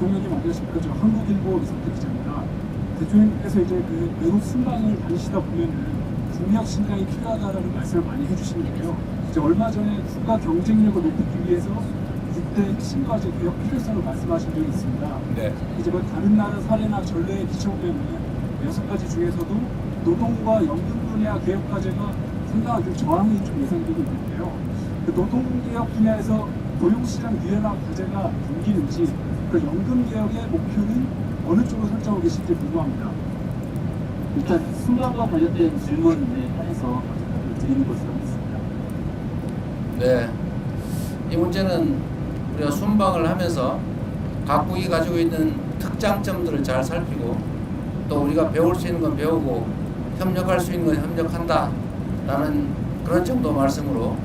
대통령이 만드신 거죠. 한국일보 이성택 기자입니다. 대통령께서 이제 그 외국 순방을 다니시다 보면은 국력 신강이 필요하다라는 말씀을 많이 해주시는데요. 이제 얼마 전에 국가 경쟁력을 높이기 위해서 6대 핵심 과제 개혁 필요성을 말씀하신 적이 있습니다. 네. 이제 뭐 다른 나라 사례나 전례에 비춰보면 6가지 중에서도 노동과 연금 분야 개혁 과제가 상당한 그 저항이 좀 예상되고 있는데요. 그 노동개혁 분야에서 고용시장 유연화 과제가 담기는지 그 연금 개혁의 목표는 어느 쪽으로 설정하고 계신지 궁금합니다. 일단 순방과 관련된 질문에 한해서 드리는 것으로 하겠습니다. 네. 이 문제는 우리가 순방을 하면서 각국이 가지고 있는 특장점들을 잘 살피고 또 우리가 배울 수 있는 건 배우고 협력할 수 있는 건 협력한다 라는 그런 정도 말씀으로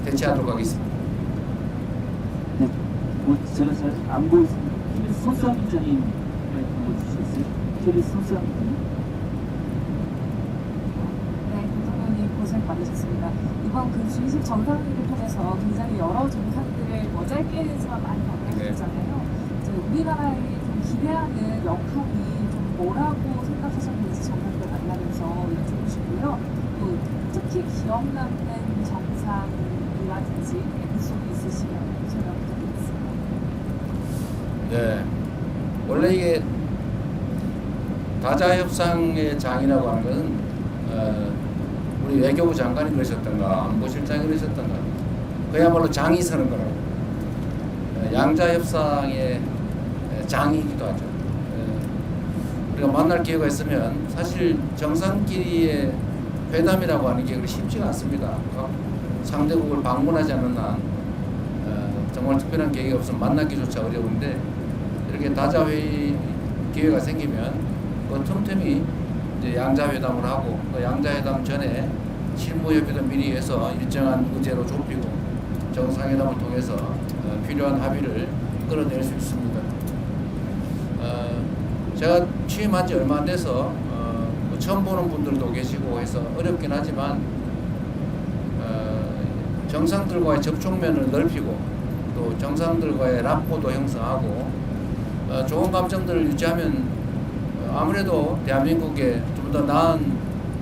대체하도록 하겠습니다. 네, 제가 잘 안 보였습니다. KBS 손수환 기자님 한번 주시겠어요? KBS 손수환 기자님. 네, 대통령님 고생 많으셨습니다. 이번 그 G20 정상회의를 통해서 굉장히 여러 정상들을 뭐 짧게지만 많이 만나셨잖아요. 이제 우리나라에 좀 기대하는 역할이 좀 뭐라고 생각하셨는지 정상들 만나면서 여쭤보고 싶고요. 또 특히 기억 남는 정상이라든지 에피소드 있으시면 설명 부탁드리겠습니다. 네. 원래 이게 다자협상의 장이라고 하는 것은 우리 외교부 장관이 그러셨던가 안보실장이 그러셨던가 그야말로 장이 서는 거라고 양자협상의 장이기도 하죠. 우리가 만날 기회가 있으면 사실 정상끼리의 회담이라고 하는 게 그렇게 쉽지가 않습니다. 상대국을 방문하지 않는 한 정말 특별한 계기가 없으면 만나기조차 어려운데 이렇게 다자회의 기회가 생기면 그 틈틈이 이제 양자회담을 하고 그 양자회담 전에 실무협의도 미리 해서 일정한 의제로 좁히고 정상회담을 통해서 필요한 합의를 끌어낼 수 있습니다. 제가 취임한 지 얼마 안 돼서 뭐 처음 보는 분들도 계시고 해서 어렵긴 하지만 정상들과의 접촉면을 넓히고 또 정상들과의 라포도 형성하고 좋은 감정들을 유지하면 아무래도 대한민국에 좀 더 나은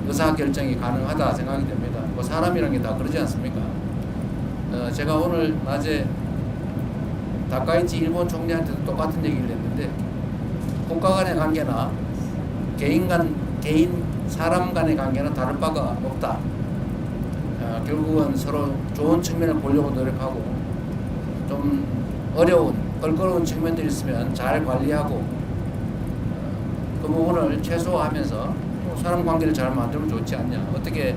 의사결정이 가능하다 생각이 됩니다. 뭐 사람이란 게 다 그러지 않습니까? 제가 오늘 낮에 다카이치 일본 총리한테도 똑같은 얘기를 했는데 국가 간의 관계나 개인 사람 간의 관계는 다를 바가 없다. 결국은 서로 좋은 측면을 보려고 노력하고 좀 어려운 껄끄러운 측면들이 있으면 잘 관리하고 그 부분을 최소화하면서 사람 관계를 잘 만들면 좋지 않냐. 어떻게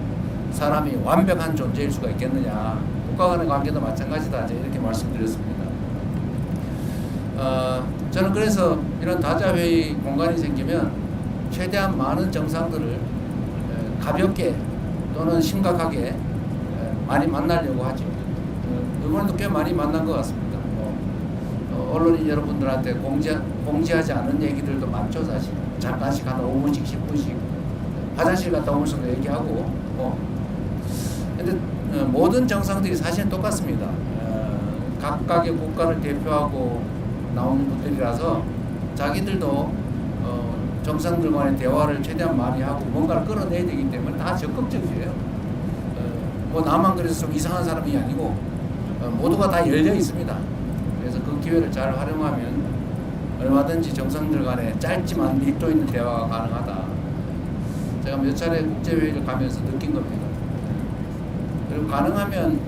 사람이 완벽한 존재일 수가 있겠느냐. 국가 간의 관계도 마찬가지다. 이렇게 말씀드렸습니다. 저는 그래서 이런 다자회의 공간이 생기면 최대한 많은 정상들을 가볍게 또는 심각하게 많이 만나려고 하죠. 이번에도 꽤 많이 만난 것 같습니다. 언론인 여러분들한테 공지하지 않은 얘기들도 많죠, 사실. 잠깐씩 한 5분씩, 10분씩 화장실 갔다 오면서도 얘기하고. 근데 모든 정상들이 사실은 똑같습니다. 각각의 국가를 대표하고 나오는 분들이라서 자기들도 정상들 간의 대화를 최대한 많이 하고 뭔가를 끌어내야 되기 때문에 다 적극적이에요. 뭐 나만 그래서 좀 이상한 사람이 아니고 모두가 다 열려 있습니다. 그래서 그 기회를 잘 활용하면 얼마든지 정상들 간에 짧지만 밀도 있는 대화가 가능하다. 제가 몇 차례 국제회의를 가면서 느낀 겁니다. 그리고 가능하면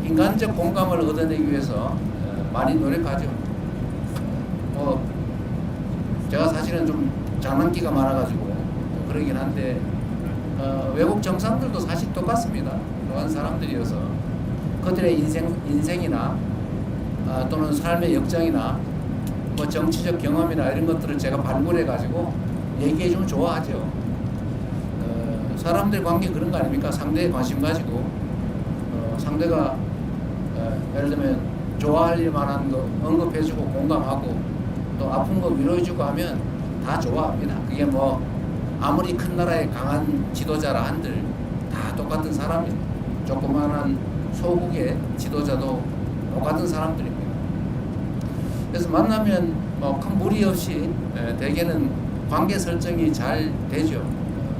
인간적 공감을 얻어내기 위해서 많이 노력하죠. 제가 사실은 좀 장난기가 많아가지고 그러긴 한데 외국 정상들도 사실 똑같습니다. 그러한 사람들이어서 그들의 인생이나 또는 삶의 역정이나 뭐 정치적 경험이나 이런 것들을 제가 발굴해가지고 얘기해주면 좋아하죠. 사람들 관계 그런 거 아닙니까? 상대에 관심 가지고 상대가 예를 들면 좋아할 일 만한 거 언급해주고 공감하고 또 아픈 거 위로해주고 하면 다 좋아합니다. 그게 뭐 아무리 큰 나라의 강한 지도자라 한들 다 똑같은 사람입니다. 조그마한 소국의 지도자도 똑같은 사람들입니다. 그래서 만나면 뭐 큰 무리 없이 대개는 관계 설정이 잘 되죠.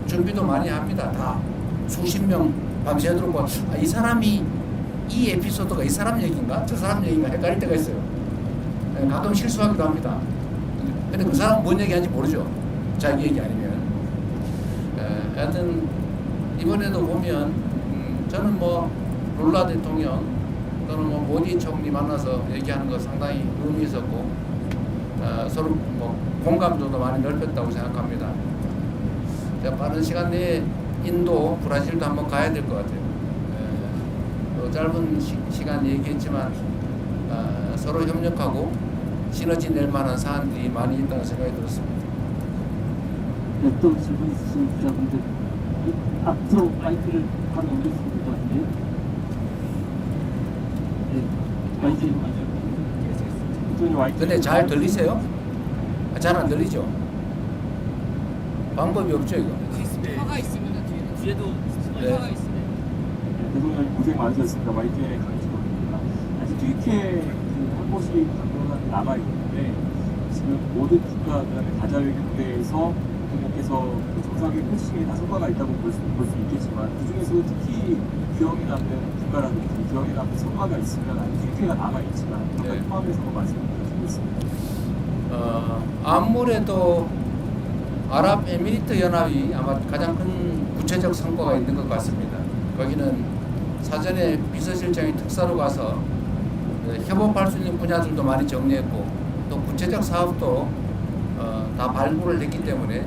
준비도 많이 합니다. 다 수십 명 밤새도록 이 사람이 이 에피소드가 이 사람 얘기인가 저 사람 얘기인가 헷갈릴 때가 있어요. 가끔 실수하기도 합니다. 근데 그 사람은 뭔 얘기하는지 모르죠. 자기 얘기 아니면. 하여튼 이번에도 보면 저는 뭐 룰라 대통령 또는 뭐 모디 총리 만나서 얘기하는 거 상당히 의미 있었고 서로 뭐 공감도도 많이 넓혔다고 생각합니다. 제가 빠른 시간 내에 인도, 브라질도 한번 가야 될 것 같아요. 또 짧은 시간 얘기했지만 서로 협력하고 시너지 낼 만한 사안들이 많이 있다는 생각이 들었습니다. 네, 또 질문 있으신 기자분들 앞으로 마이크를 바로 넘길 수 있을 것 같은데요. 네, 마이크. 근데 잘 들리세요? 잘 안 들리죠? 방법이 없죠 이거. 스피커가 있습니다. 뒤에도 스피커가 있습니다. 대통령님 고생 많으셨습니다. 마이크에 강의드립니다. 아직 튀르키예 한 곳이 방문하는 남아 있는데 지금 모든 국가들의 다자회견대에서 대통령께서 정상회의 코칭에 다 성과가 있다고 볼 수 있겠지만 그 중에서도 특히 기억에 남는 국가라든지 기억에 남는 성과가 있으면 아직 튀르키예가 남아 있지만 그걸 포함해서 말씀을 드리겠습니다. 아무래도 아랍에미리트 연합이 아마 가장 큰 구체적 성과가 있는 것 같습니다. 거기는 사전에 비서실장이 특사로 가서 협업할 수 있는 분야들도 많이 정리했고 또 구체적 사업도 다 발굴을 했기 때문에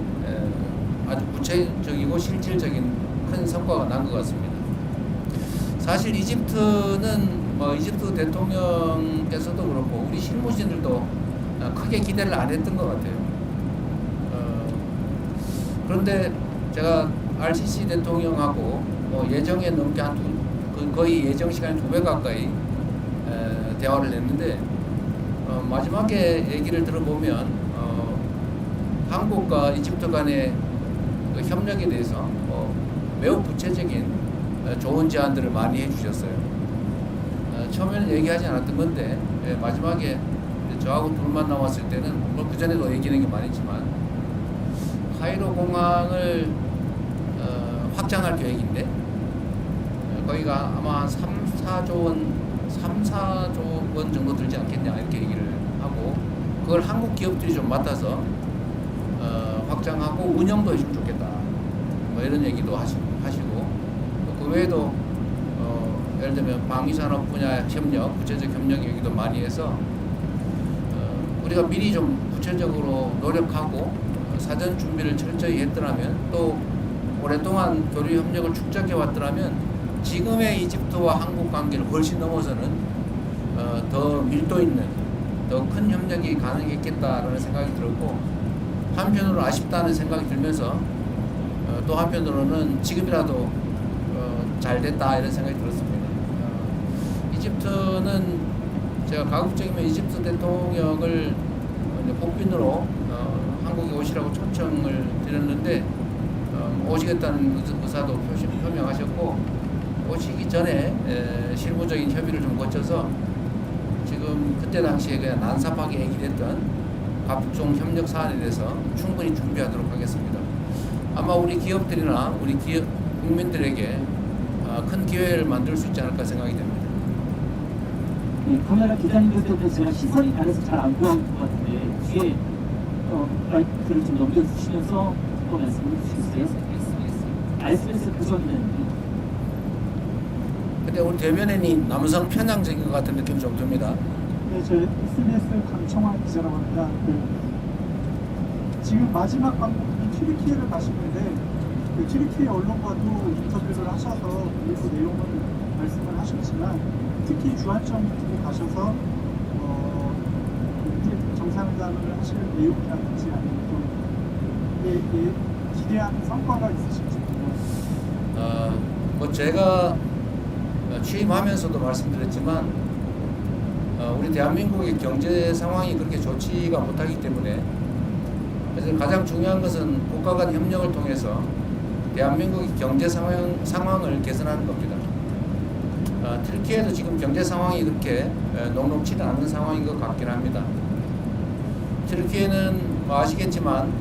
아주 구체적이고 실질적인 큰 성과가 난 것 같습니다. 사실 이집트는 뭐 이집트 대통령께서도 그렇고 우리 실무진들도 크게 기대를 안 했던 것 같아요. 그런데 제가 RCC 대통령하고 뭐 예정에 넘게 거의 예정 시간 2배 가까이 대화를 했는데 마지막에 얘기를 들어보면 한국과 이집트 간의 그 협력에 대해서 매우 구체적인 좋은 제안들을 많이 해주셨어요. 처음에는 얘기하지 않았던 건데 마지막에 저하고 둘만 남았을 때는 뭐 그전에도 얘기하는 게 많았지만 카이로 공항을 확장할 계획인데 거기가 아마 한 3-4조 원 정도 들지 않겠냐 이렇게 얘기를 하고 그걸 한국 기업들이 좀 맡아서 확장하고 운영도 해주면 좋겠다 뭐 이런 얘기도 하시고 그 외에도 예를 들면 방위산업 분야 협력, 구체적 협력 얘기도 많이 해서 우리가 미리 좀 구체적으로 노력하고 사전 준비를 철저히 했더라면 또 오랫동안 교류 협력을 축적해 왔더라면 지금의 이집트와 한국 관계를 훨씬 넘어서는 더 밀도 있는 더 큰 협력이 가능했겠다라는 생각이 들었고 한편으로 아쉽다는 생각이 들면서 또 한편으로는 지금이라도 잘 됐다 이런 생각이 들었습니다. 이집트는 제가 가급적이면 이집트 대통령을 복빈으로 한국에 오시라고 초청을 드렸는데 오시겠다는 의사도 표명하셨고 오시기 전에 실무적인 협의를 좀 거쳐서 지금 그때 당시에 그냥 난삽하게 얘기했던 각종 협력 사안에 대해서 충분히 준비하도록 하겠습니다. 아마 우리 기업들이나 우리 국민들에게 큰 기회를 만들 수 있지 않을까 생각이 됩니다. 네, 카메라 기자님들 때문에 제가 시선이 가려서 잘 안 보이는 것 같은데 뒤에 마이크를 좀 넘겨주시면서 또 말씀을 해주시겠어요? SBS 부서기자님. 근데 우리 대변인이 남성 편향적인 것 같은 느낌이 좀 듭니다. 네, 저 SBS 강청환 기자라고 합니다. 지금 마지막 방문이 튀르키예를 가시는데 튀르키예 언론과도 인터뷰를 하셔서 일부 내용을 말씀을 하셨지만 특히 주한점 쪽에 가셔서 정상회담을 하실 내용이라든지 아니면 또 기대하는 성과가 있으실지 궁금합니다. 뭐 제가 취임하면서도 말씀드렸지만 우리 대한민국의 경제 상황이 그렇게 좋지가 못하기 때문에 그래서 가장 중요한 것은 국가 간 협력을 통해서 대한민국의 경제 상황을 개선하는 겁니다. 튀르키예도 지금 경제 상황이 그렇게 녹록치는 않는 상황인 것 같긴 합니다. 튀르키예는 뭐 아시겠지만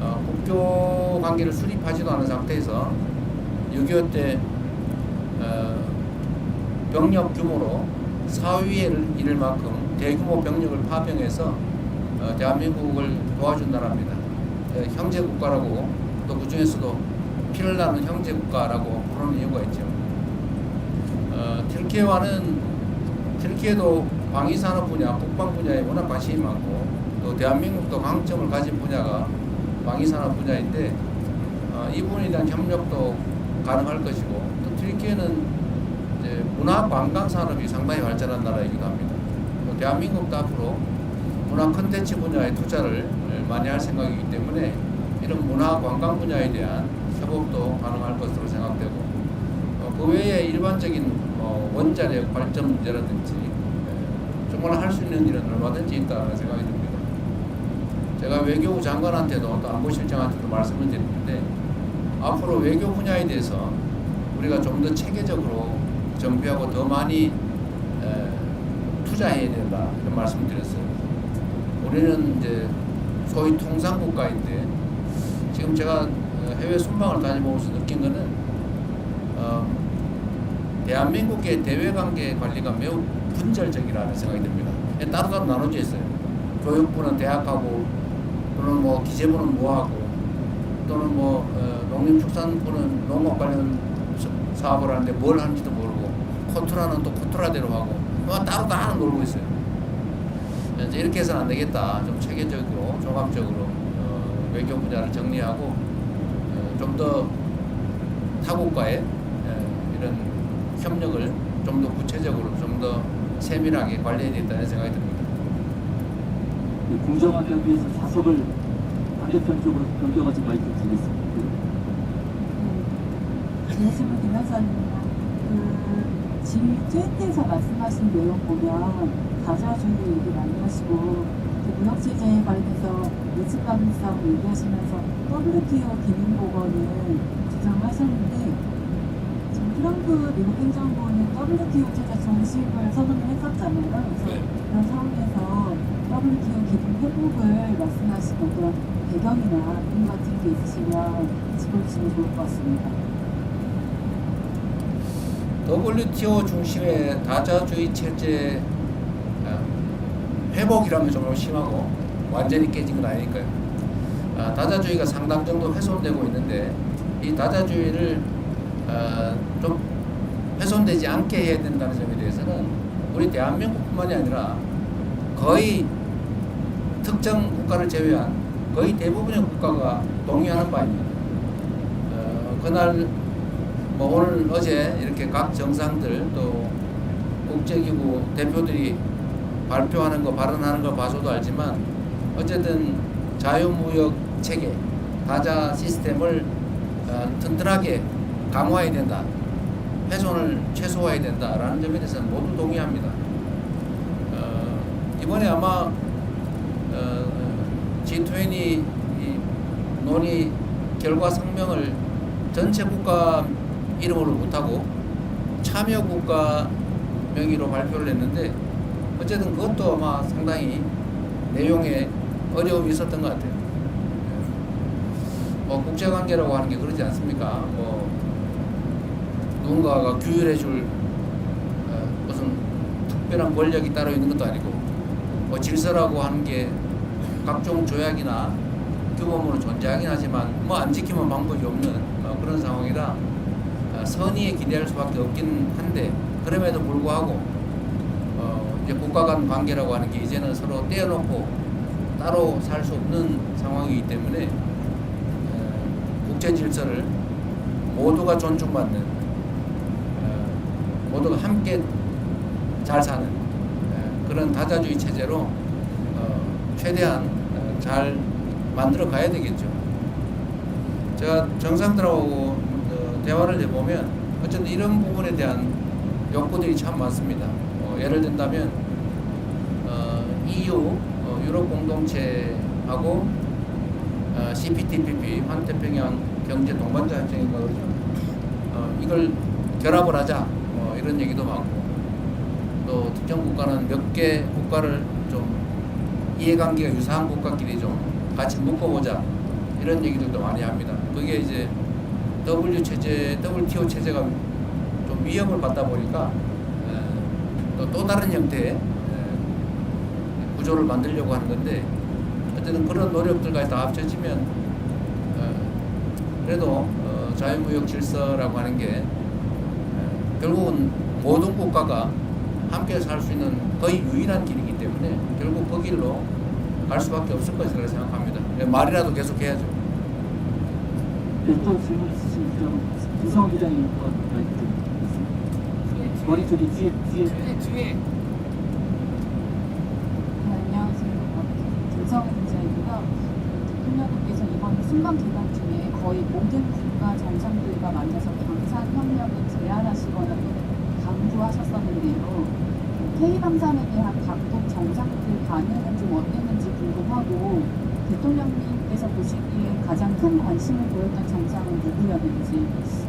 국교 관계를 수립하지도 않은 상태에서 6.25 때 병력 규모로 4위를 이를 만큼 대규모 병력을 파병해서 대한민국을 도와준 나라입니다. 형제 국가라고, 또 그 중에서도 피를 나는 형제 국가라고 부르는 이유가 있죠. 튀르키예도 방위산업 분야, 국방 분야에 워낙 관심이 많고, 또 대한민국도 강점을 가진 분야가 방위산업 분야인데 이 부분에 대한 협력도 가능할 것이고, 또 튀르키예는 이제 문화 관광 산업이 상당히 발전한 나라이기도 합니다. 또 대한민국도 앞으로 문화 콘텐츠 분야에 투자를 많이 할 생각이기 때문에 이런 문화 관광 분야에 대한 협업도 가능할 것으로 생각되고, 그 외에 일반적인 원자력 발전 문제라든지 정말 할 수 있는 일은 얼마든지 있다는 생각이 듭니다. 제가 외교부 장관한테도 또 안보실장한테도 말씀을 드리는데, 앞으로 외교 분야에 대해서 우리가 좀 더 체계적으로 정비하고 더 많이 투자해야 된다, 이런 말씀을 드렸어요. 우리는 이제 소위 통상국가인데, 지금 제가 해외 순방을 다녀보면서 느낀 거는 대한민국의 대외관계 관리가 매우 분절적이라는 생각이 듭니다. 따로따로 나눠져 있어요. 교육부는 대학하고, 또는 뭐 기재부는 뭐하고, 또는 뭐 농림축산부는 농업 관련 사업을 하는데 뭘 하는지도 모르고, 코트라는 또 코트라대로 하고, 뭐 따로 놀고 있어요. 이제 이렇게 해서는 안 되겠다. 좀 체계적으로, 종합적으로 외교 분야를 정리하고 좀 더 타국과의 이런 협력을 좀 더 구체적으로, 좀 더 세밀하게 관리해야 된다는 생각이 듭니다. 공정하게 하기 위해서 사석을 반대편 쪽으로 변경하지 마이크 드리겠습니다. 안녕하세요, 김현선입니다. G20에서 말씀하신 내용 보면 다자주의 얘기 많이 하시고, 무역제재 관련해서 예측 가능성 얘기하시면서 WTO 기능보건을 주장하셨는데, 지금 트럼프 미국 행정부는 WTO 체제 정식을 선언을 했었잖아요. 그래서 그런 상황에서 WTO 기능 회복을 말씀하신 어떤 배경이나 이유 같은 게 있으시면 짚어주시면 좋을 것 같습니다. WTO 중심의 다자주의 체제 회복이라면 좀 심하고 완전히 깨진 건 아니니까요. 다자주의가 상당 정도 훼손되고 있는데, 이 다자주의를 좀 훼손되지 않게 해야 된다는 점에 대해서는 우리 대한민국뿐만이 아니라 거의 특정 국가를 제외한 거의 대부분의 국가가 동의하는 바입니다. 그날 뭐 오늘 어제 이렇게 각 정상들 또 국제기구 대표들이 발표하는 거, 발언하는 거 봐서도 알지만, 어쨌든 자유무역 체계, 다자 시스템을 튼튼하게 강화해야 된다, 훼손을 최소화해야 된다라는 점에 대해서는 모두 동의합니다. 이번에 아마 G20 논의 결과 성명을 전체 국가 이름으로 못하고 참여 국가 명의로 발표를 했는데, 어쨌든 그것도 아마 상당히 내용에 어려움이 있었던 것 같아요. 뭐 국제관계라고 하는 게 그러지 않습니까? 뭐 누군가가 규율해줄 무슨 특별한 권력이 따로 있는 것도 아니고, 뭐 질서라고 하는 게 각종 조약이나 규범으로 존재하긴 하지만 뭐 안 지키면 방법이 없는 그런 상황이라 선의에 기대할 수밖에 없긴 한데, 그럼에도 불구하고 이제 국가 간 관계라고 하는 게 이제는 서로 떼어놓고 따로 살 수 없는 상황이기 때문에 국제 질서를 모두가 존중받는, 모두가 함께 잘 사는 그런 다자주의 체제로 최대한 잘 만들어 가야 되겠죠. 제가 정상들하고 대화를 해보면 어쨌든 이런 부분에 대한 욕구들이 참 많습니다. 예를 든다면 EU 유럽 공동체하고 CPTPP 환태평양 경제 동반자 협정인가 그러죠. 이걸 결합을 하자, 이런 얘기도 많고, 또 특정 국가는 몇 개 국가를 좀 이해관계가 유사한 국가끼리 좀 같이 묶어보자 이런 얘기들도 많이 합니다. 그게 이제 WTO 체제가 좀 위협을 받다 보니까 또 다른 형태의 구조를 만들려고 하는 건데 어쨌든 그런 노력들까지 다 합쳐지면 그래도 자유무역 질서라고 하는 게 결국은 모든 국가가 함께 살 수 있는 거의 유일한 길이기 때문에 결국 그 길로 갈 수밖에 없을 것이라고 생각합니다. 말이라도 계속 해야죠. 네, 또 질문 있으시면 구성 기자님 거 마이크 드리겠습니다. 머리 저기 뒤에 뒤에 네, 안녕하세요. 김성은 기자이고요. 대통령께서 이번 순방 기간 중에 거의 모든 국가 정상들과 만나서 방산협력을 제안하시거나 또는 강조하셨었는데요. K방산에 대한 각국 정상들 반응은 좀 어땠는지 궁금하고 대통령님께서 보시기에 가장 큰 관심을 보였던 정상은 누구였는지,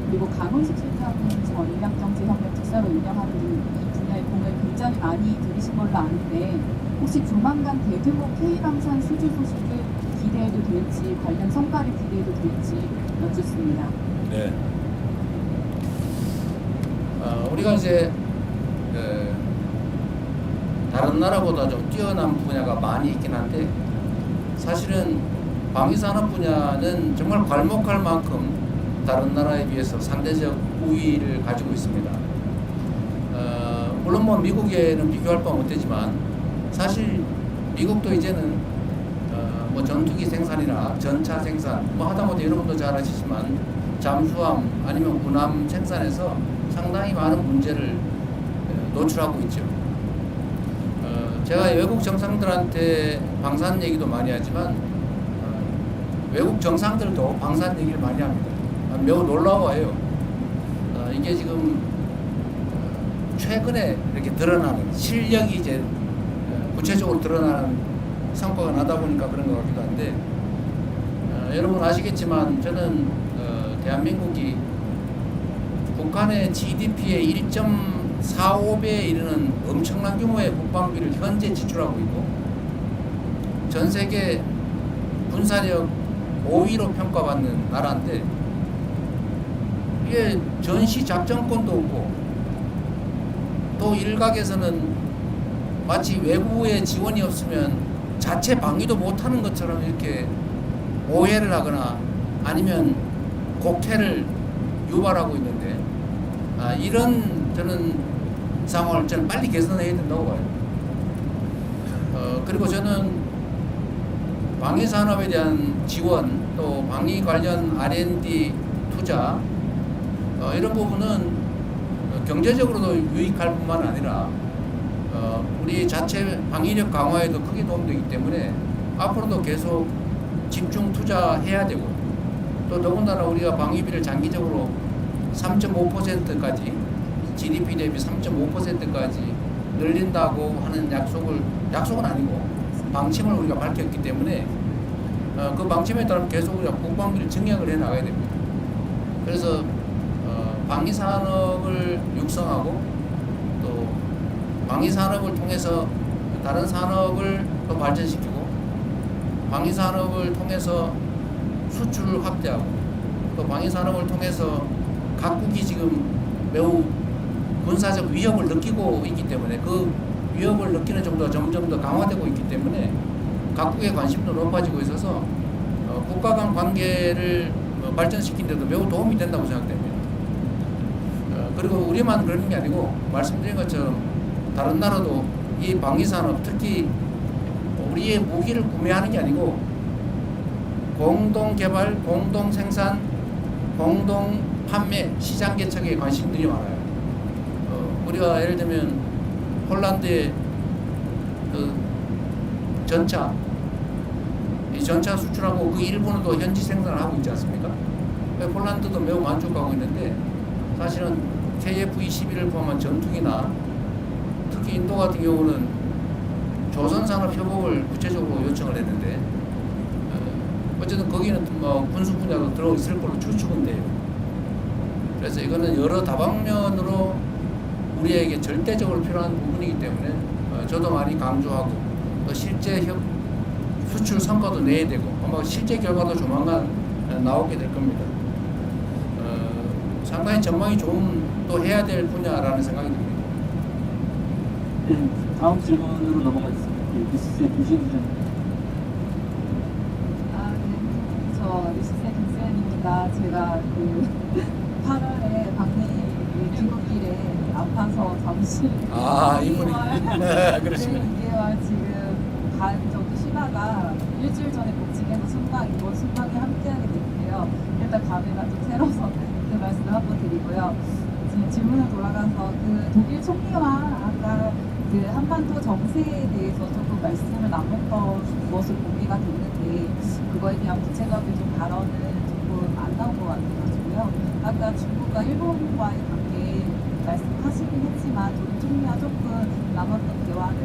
그리고 강훈식 실장은 전략경제협력 특사로 운영하는 이 분야의 공을 굉장히 많이 들이신 걸로 아는데 혹시 조만간 대규모 K방산 수주 소식을 기대해도 될지, 관련 성과를 기대해도 될지 여쭙습니다. 네. 우리가 이제 다른 나라보다 좀 뛰어난 분야가 많이 있긴 한데 사실은 방위산업 분야는 정말 괄목할 만큼 다른 나라에 비해서 상대적 우위를 가지고 있습니다. 물론 뭐 미국에는 비교할 바 못되지만 사실 미국도 이제는 뭐 전투기 생산이나 전차 생산 뭐 하다못해 여러분도 잘 아시지만 잠수함 아니면 군함 생산에서 상당히 많은 문제를 노출하고 있죠. 제가 외국 정상들한테 방산 얘기도 많이 하지만 외국 정상들도 방산 얘기를 많이 합니다. 매우 놀라워요. 이게 지금 최근에 이렇게 드러나는 실력이 이제 구체적으로 드러나는 성과가 나다 보니까 그런 것 같기도 한데 여러분 아시겠지만 저는 대한민국이 북한의 GDP의 1.45배에 이르는 엄청난 규모의 국방비를 현재 지출하고 있고 전 세계 군사력 5위로 평가받는 나라인데 이게 전시 작전권도 없고 또 일각에서는 마치 외부의 지원이 없으면 자체 방위도 못하는 것처럼 이렇게 오해를 하거나 아니면 곡해를 유발하고 있는데 이런 저는 상황을 저는 빨리 개선해야 된다고 봐요. 그리고 저는 방위 산업에 대한 지원 또 방위 관련 R&D 투자 이런 부분은 경제적으로도 유익할 뿐만 아니라 우리 자체 방위력 강화에도 크게 도움되기 때문에 앞으로도 계속 집중 투자해야 되고 또 더군다나 우리가 방위비를 장기적으로 3.5%까지 GDP 대비 3.5%까지 늘린다고 하는 약속은 아니고 방침을 우리가 밝혔기 때문에 그 방침에 따라 계속 우리가 국방비를 증액을 해 나가야 됩니다. 그래서 방위 산업을 육성하고 또 방위 산업을 통해서 다른 산업을 또 발전시키고 방위 산업을 통해서 수출을 확대하고 또 방위 산업을 통해서 각국이 지금 매우 군사적 위협을 느끼고 있기 때문에 그 위협을 느끼는 정도가 점점 더 강화되고 있기 때문에 각국의 관심도 높아지고 있어서 국가 간 관계를 발전시키는 데도 매우 도움이 된다고 생각됩니다. 그리고 우리만 그러는 게 아니고 말씀드린 것처럼 다른 나라도 이 방위산업 특히 우리의 무기를 구매하는 게 아니고 공동 개발, 공동 생산, 공동 판매, 시장 개척에 관심들이 많아요. 우리가 예를 들면 폴란드의 그 전차, 이 전차 수출하고 그 일본도 현지 생산을 하고 있지 않습니까? 폴란드도 매우 만족하고 있는데 사실은 KF-21을 포함한 전투기나 특히 인도 같은 경우는 조선산업협업을 구체적으로 요청을 했는데 어쨌든 거기는 뭐 군수 분야도 들어 있을 걸로 추측은 돼요. 그래서 이거는 여러 다방면으로 우리에게 절대적으로 필요한 부분이기 때문에 저도 많이 강조하고 또 실제 수출 성과도 내야 되고 아마 실제 결과도 조만간 나오게 될 겁니다. 상당히 전망이 좋은 또 해야 될 분야라는 생각이 듭니다. 네, 다음 질문으로 넘어가겠습니다. 뉴스의 김시현 기자님. 네. 저 뉴스의 김수현입니다. 제가 그 8월에 박내일 귀국길에 아파서 잠시 이분이 그렇습니다. 2개월 지금 간 정도 쉬다가 일주일 전에 복직해서 이번 순방에 함께하게 됐는데요. 일단 감회가 좀 새로워서 그 말씀을 한번 드리고요. 지금 질문을 돌아가서 그 독일 총리와 아까 그 한반도 정세에 대해서 조금 말씀을 나눴던 것으로 공개가 됐는데 그거에 대한 구체적인 좀 발언은 조금 안 나온 것 같아가지고요. 아까 중국과 일본과의 관계 말씀하시긴 했지만 독일 총리와 조금 나눴던 대화를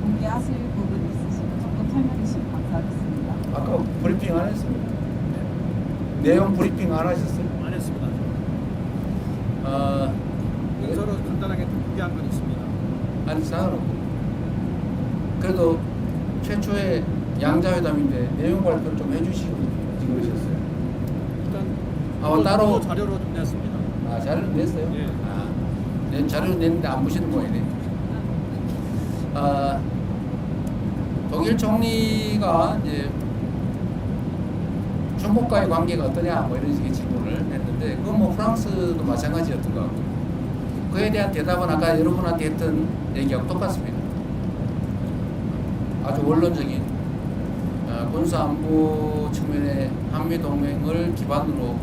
공개하실 부분이 있으시면 조금 설명해 주시면 감사하겠습니다. 아까 브리핑 안 했습니다. 내용 브리핑 안 하셨어요? 안 했습니다. 서로 간단하게 공개한 건 있습니다. 아니 상관없고 그래도 최초의 양자회담인데 내용 발표를 좀 해주시고 그러셨어요. 일단 따로 자료로 좀 냈습니다. 자료를 냈어요? 예. 네, 자료를 냈는데 안 보시는 모양이네. 독일 총리가 이제 중국과의 관계가 어떠냐 뭐 이런 식의 질문을 했는데 그건 뭐 프랑스도 마찬가지였던 것 같고 그에 대한 대답은 아까 여러분한테 했던 얘기하고 똑같습니다. 아주 원론적인 군사안보 측면의 한미동맹을 기반으로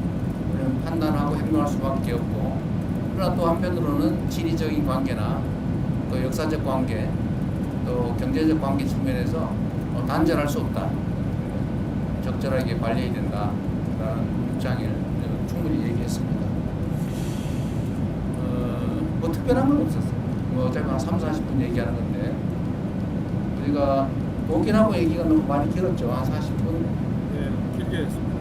우리는 판단하고 행동할 수밖에 없고 그러나 또 한편으로는 지리적인 관계나 또 역사적 관계 또 경제적 관계 측면에서 단절할 수 없다. 적절하게 관리해야 된다라는 입장을 충분히 얘기했습니다. 뭐 특별한 건 없었어요. 뭐 어차피 한 3, 40분 얘기하는 건데 우리가 독일하고 얘기가 너무 많이 길었죠. 한 40분. 예, 길게 했습니다.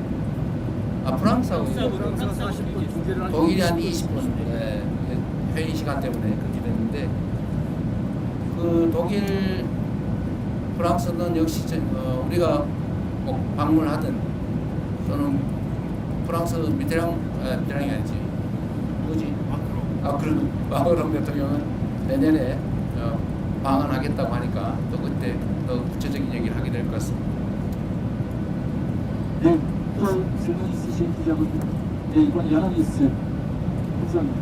프랑스하고 프랑스가 40분, 독일은 한 독일이 한 20분. 네, 회의 시간 때문에 그렇게 됐는데 그 독일, 프랑스는 역시 우리가 꼭 방문하든 또는 프랑스 미테랑이 아니지 누구지? 마크롱 대통령은 내년에 방한하겠다고 하니까 또 그때 더 구체적인 얘기를 하게 될 것 같습니다. 네, 또 질문 있으신 기자분들. 네, 이번 연합뉴스 감사합니다.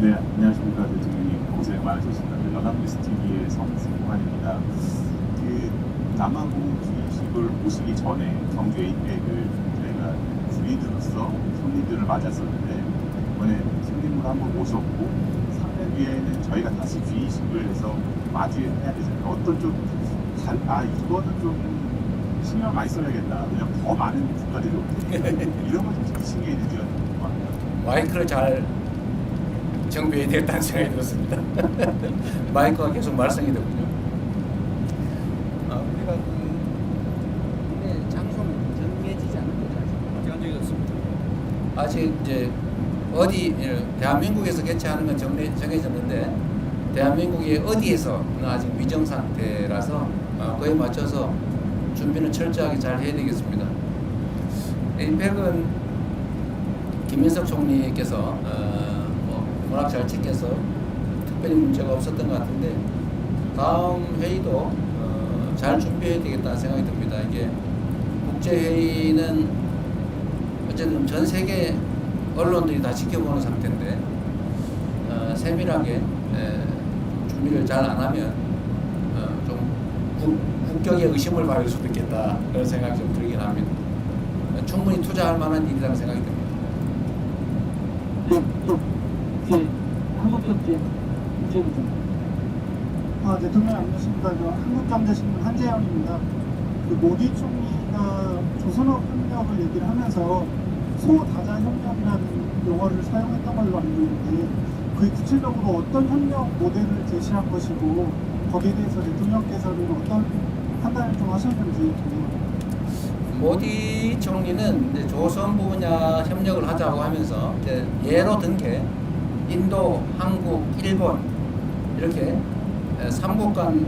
네, 안녕하십니까. 대통령님 고생 많으셨습니다. 연합뉴스 TV의 성승환입니다. 그 남아공 주의식을 오시기 전에 정주 에이펙을 저희가 주인으로서 손님들을 맞았었는데 이번에 손님을 한번 모셨고 3년 뒤에는 저희가 다시 주의식을 해서 마주해야 되잖아요. 어떤 좀 이거는 좀 신경 많이 써야겠다. 왜냐면 더 많은 국가들이 오니까 이런 걸좀 지키시게 되는 것 같아요. 마이크를 잘 정비해야 되겠다는 생각이 들었습니다. 마이크가 계속 말썽이 되군요. 우리가 장소는 정해지지 않은 거죠. 아직 안 정해졌습니다. 아직 이제 어디 대한민국에서 개최하는 건 정해졌는데 대한민국이 어디에서는 아직 미정 상태라서 그에 맞춰서 준비는 철저하게 잘 해야 되겠습니다. 에이펙은 김민석 총리께서 워낙 잘 챙겨서 특별히 문제가 없었던 것 같은데 다음 회의도 잘 준비해야 되겠다는 생각이 듭니다. 이게 국제회의는 어쨌든 전 세계 언론들이 다 지켜보는 상태인데 세밀하게 준비를 잘 안 하면 좀 국격에 의심을 받을 수도 있겠다 그런 생각이 좀 들긴 합니다. 충분히 투자할 만한 일이라는 생각이 듭니다. 네, 또 한국경제 문제부터. 대통령 안녕하십니까. 한국경제신문 한재영입니다. 그 모디 총리가 조선업 협력을 얘기를 하면서 소다자 협력이라는 용어를 사용했던 걸로 알고 있는데 그 구체적으로 어떤 협력 모델을 제시한 것이고 거기에 대해서 대통령께서는 어떤 판단을 좀 하셨는지 궁금합니다. 모디 총리는 이제 조선부 분야 협력을 하자고 하면서 이제 예로 든 게 인도, 한국, 일본 이렇게 3국 간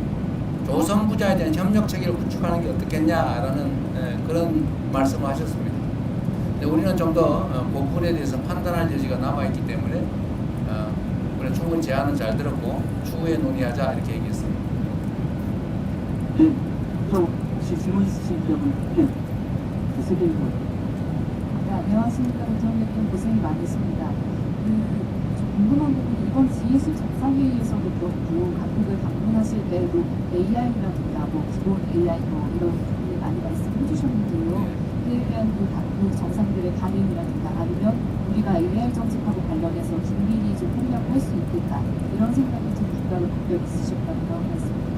조선 부자에 대한 협력 체계를 구축하는 게 어떻겠냐라는 그런 말씀을 하셨습니다. 근데 우리는 좀 더 그 부분에 대해서 판단할 여지가 남아있기 때문에 우리는 충분히 제안은 잘 들었고 추후에 논의하자 이렇게 얘기했습니다. 네, 또 혹시 질문 있으신 분은 네, 세계인 분. 네, 안녕하십니까. 대통령님 고생이 많으십니다. 좀 궁금한 부분이 이번 G20 정상회의에서도 그렇고 각국을 방문하실 때도 AI라든가 뭐 기본 AI 뭐 이런 부분을 많이 말씀해 주셨는데요. 그에 대한 그 각국 정상들의 반응이라든가 아니면 우리가 AI 정책하고 관련해서 긴밀히 좀 협력을 할 수 있겠다 이런 생각이 좀 국가를 각별 있으실까요? 말씀드립니다.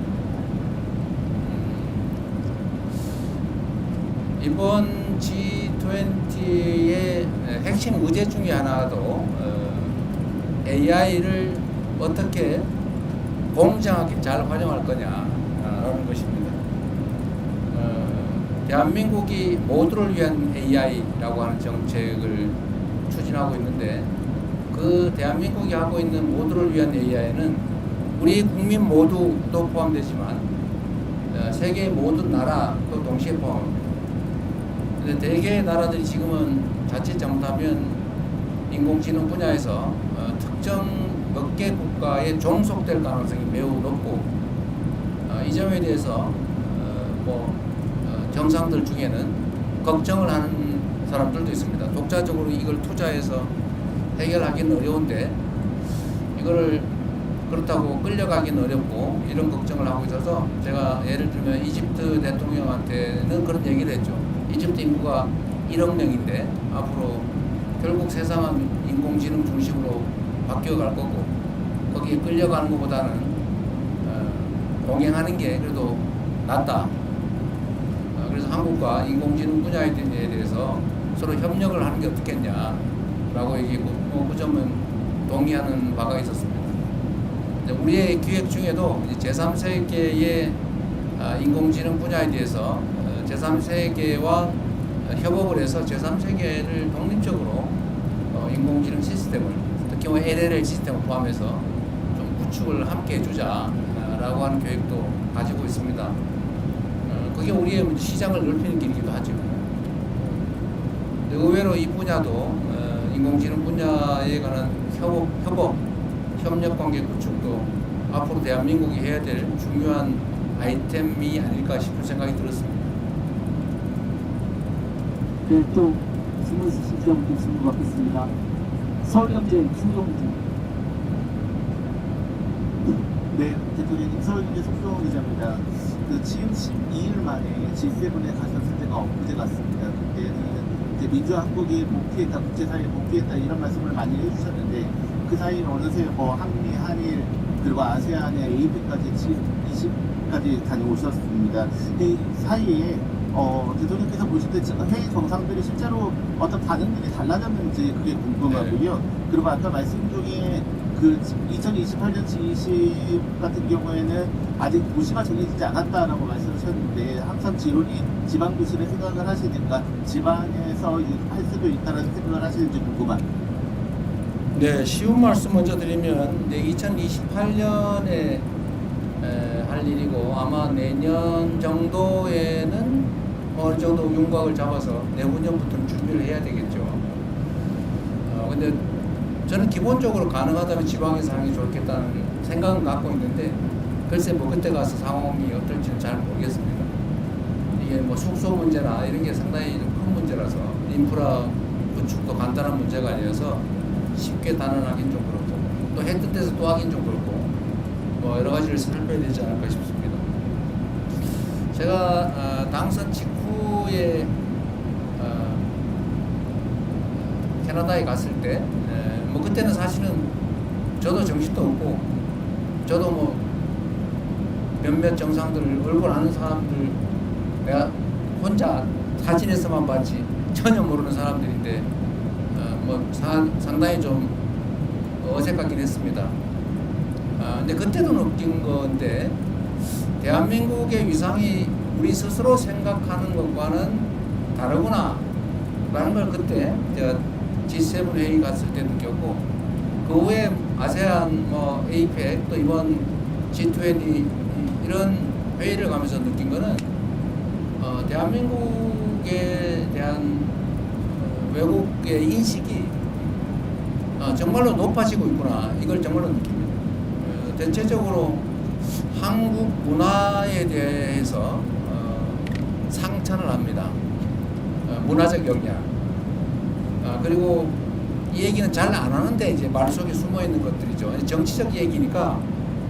이번 G20의 핵심 의제 중에 하나도 AI를 어떻게 공정하게 잘 활용할 거냐라는 것입니다. 대한민국이 모두를 위한 AI라고 하는 정책을 추진하고 있는데 그 대한민국이 하고 있는 모두를 위한 AI는 우리 국민 모두도 포함되지만 세계 모든 나라도 동시에 포함합니다. 근데 대개의 나라들이 지금은 자칫 잘못하면 인공지능 분야에서 특정 몇 개 국가에 종속될 가능성이 매우 높고 이 점에 대해서 정상들 중에는 걱정을 하는 사람들도 있습니다. 독자적으로 이걸 투자해서 해결하기는 어려운데 이거를 그렇다고 끌려가기는 어렵고 이런 걱정을 하고 있어서 제가 예를 들면 이집트 대통령한테는 그런 얘기를 했죠. 이집트 인구가 1억 명인데 앞으로 결국 세상은 인공지능 중심으로 바뀌어갈 거고 거기에 끌려가는 것보다는 동행하는 게 그래도 낫다. 그래서 한국과 인공지능 분야에 대해서 서로 협력을 하는 게 어떻겠냐라고 얘기했고 그 점은 동의하는 바가 있었습니다. 우리의 기획 중에도 제3세계의 인공지능 분야에 대해서 제3세계와 협업을 해서 제3세계를 독립적으로 인공지능 시스템을 특히 LLL 시스템을 포함해서 좀 구축을 함께 해주자라고 하는 계획도 가지고 있습니다. 그게 우리의 시장을 넓히는 길이기도 하죠. 의외로 이 분야도 인공지능 분야에 관한 협력 관계 구축도 앞으로 대한민국이 해야 될 중요한 아이템이 아닐까 싶은 생각이 들었습니다. 네, 또 질문 있으신 분들 질문 받겠습니다. 서울경제 송정진. 네, 대통령님 서울경제 송정호 기자입니다. 취임 12일 만에 G7에 가셨을 때가 엊그제 같습니다. 그때는 이제 민주화 한국이 복귀했다, 국제사회에 복귀했다 이런 말씀을 많이 해주셨는데 그 사이에 어느새 한미, 한일 그리고 아세안의 AP까지 G20까지 다녀오셨습니다. 이 사이에 대통령께서 보실 때 회의 정상들이 실제로 어떤 반응들이 달라졌는지 그게 궁금하고요. 그리고 아까 말씀 중에 그 2028년 G20 같은 경우에는 아직 도시가 정해지지 않았다라고 말씀하셨는데 항상 지론이 지방도시를 생각을 하시니까 지방에서 할 수도 있다는 생각을 하시는지 궁금합니다. 네, 쉬운 말씀 먼저 드리면 2028년에 할 일이고 아마 내년 정도에는 어느 정도 윤곽을 잡아서 내후년부터는 준비를 해야 되겠죠. 근데 저는 기본적으로 가능하다면 지방에서 하는 게 좋겠다는 생각은 갖고 있는데 글쎄 그때 가서 상황이 어떨지는 잘 모르겠습니다. 이게 숙소 문제나 이런 게 상당히 큰 문제라서 인프라 구축도 간단한 문제가 아니어서 쉽게 단언하기는 좀 그렇고 또 했던 데서 또 하긴 좀 그렇고 여러 가지를 살펴야 되지 않을까 싶습니다. 제가 당선 직후에 캐나다에 갔을 때 그때는 사실은 저도 정신도 없고 저도 몇몇 정상들 얼굴 아는 사람들 내가 혼자 사진에서만 봤지 전혀 모르는 사람들인데 상당히 좀 어색하긴 했습니다. 근데 그때도 느낀 건데 대한민국의 위상이 우리 스스로 생각하는 것과는 다르구나 라는 걸 그때 제가 G7 회의 갔을 때 느꼈고 그 후에 아세안, APEC 또 이번 G20 이런 회의를 가면서 느낀 거는 대한민국에 대한 외국의 인식이 정말로 높아지고 있구나. 이걸 정말로 느낍니다. 대체적으로 한국 문화에 대해서 상처를 합니다. 문화적 영향. 그리고 이 얘기는 잘 안 하는데 이제 말 속에 숨어 있는 것들이죠. 정치적 얘기니까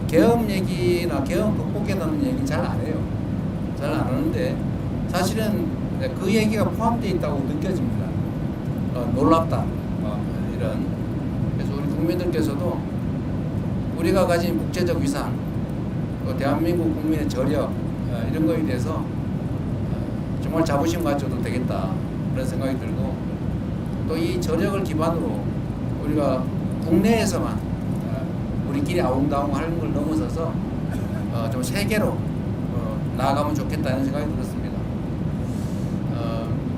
계엄 얘기나 계엄 극복에 대한 얘기는 잘 안 해요. 잘 안 하는데 사실은 그 얘기가 포함되어 있다고 느껴집니다. 놀랍다. 이런. 그래서 우리 국민들께서도 우리가 가진 국제적 위상, 또 대한민국 국민의 저력 이런 거에 대해서 정말 자부심 가져도 되겠다 그런 생각이 들고 또 이 저력을 기반으로 우리가 국내에서만 우리끼리 아웅다웅 하는 걸 넘어서서 좀 세계로 나아가면 좋겠다는 생각이 들었습니다.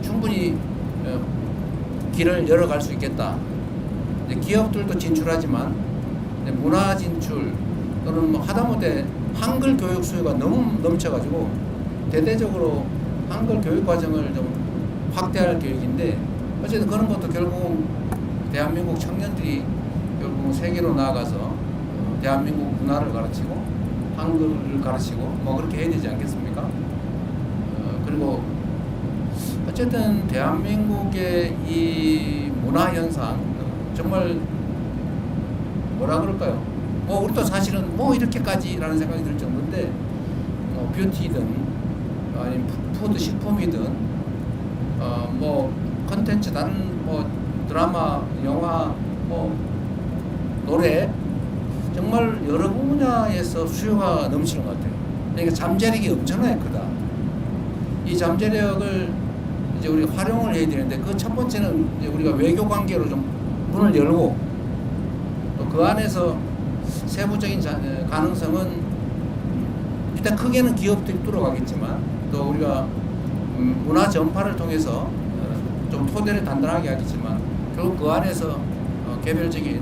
충분히 길을 열어갈 수 있겠다. 이제 기업들도 진출하지만 이제 문화 진출 또는 뭐 하다못해 한글 교육 수요가 너무 넘쳐가지고 대대적으로 한글 교육 과정을 좀 확대할 계획인데 어쨌든 그런 것도 결국은 대한민국 청년들이 결국은 세계로 나아가서 대한민국 문화를 가르치고 한글을 가르치고 뭐 그렇게 해야 되지 않겠습니까? 그리고 어쨌든 대한민국의 이 문화 현상 정말 뭐라 그럴까요? 뭐 우리도 사실은 뭐 이렇게까지라는 생각이 들 정도인데 뷰티든 아니면 푸드 식품이든 뭐 컨텐츠 다른 뭐 드라마, 영화, 뭐 노래 정말 여러 분야에서 수요가 넘치는 것 같아요. 그러니까 잠재력이 엄청나게 크다. 이 잠재력을 이제 우리 활용을 해야 되는데 그 첫 번째는 이제 우리가 외교 관계로 좀 문을 열고 또 그 안에서 세부적인 가능성은 일단 크게는 기업들이 뚫어가겠지만 또 우리가 문화 전파를 통해서 좀 토대를 단단하게 하겠지만 결국 그 안에서 개별적인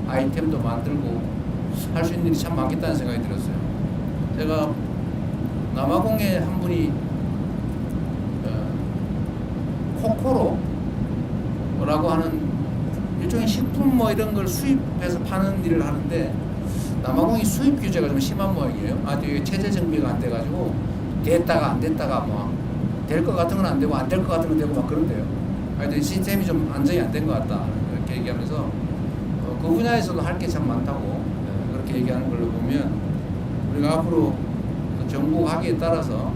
아이템도 만들고 할 수 있는 일이 참 많겠다는 생각이 들었어요. 제가 남아공에 한 분이 코코로라고 하는 일종의 식품 뭐 이런 걸 수입해서 파는 일을 하는데 남아공이 수입 규제가 좀 심한 모양이에요. 되게 체제 정비가 안 돼가지고 됐다가 안 됐다가 뭐 될 것 같은 건 안 되고 안 될 것 같은 건 되고 막 그런데요. 하여튼 시스템이 좀 안정이 안 된 것 같다 이렇게 얘기하면서 그 분야에서도 할 게 참 많다고 그렇게 얘기하는 걸로 보면 우리가 앞으로 정부 하기에 따라서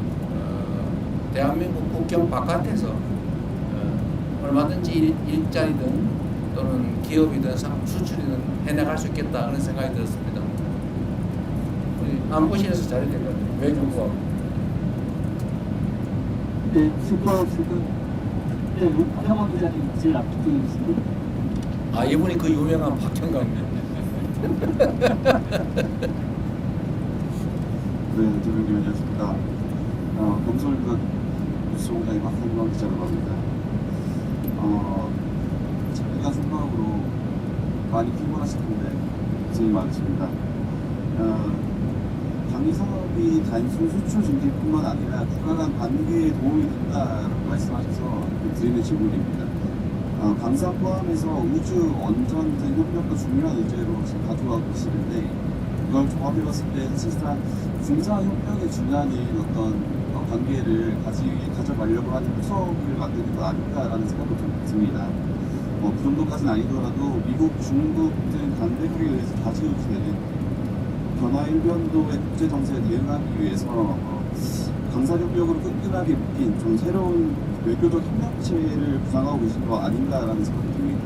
대한민국 국경 바깥에서 얼마든지 일자리든 또는 기업이든 수출이든 해나갈 수 있겠다 그런 생각이 들었습니다. 우리 안보실에서 잘해야 될 것 같아요. 외교부하고. 네, 지금 박형원 기자님 제일 앞두고 계신데. 이분이 그 유명한 박형광이네. 네, 대표님 안녕하십니까. 검설급 뉴스공장의 박형광 기자라고 합니다. 작가 생각으로 많이 피곤하실 텐데 고생이 많으십니다. 방위 산업이 단순 수출 증진뿐만 아니라 국가 간 관계에 도움이 된다라고 말씀하셔서 드리는 질문입니다. 방산 포함해서 우주, 원전 등 협력도 중요한 의제로 지금 가져가고 계시는데 이걸 종합해봤을 때 사실상 군사 협력의 중요한 어떤 관계를 가져가려고 하는 구석을 만드는 것 아닐까라는 생각도 좀 듭니다. 그 정도까지는 아니더라도 미국, 중국 등 강대국에 의해서 좌지우지되는 변화 일변도의 국제 정세에 대응하기 위해서 강사협력으로 끈끈하게 묶인 좀 새로운 외교적 협력체를 구상하고 계신 거 아닌가라는 생각이 듭니다.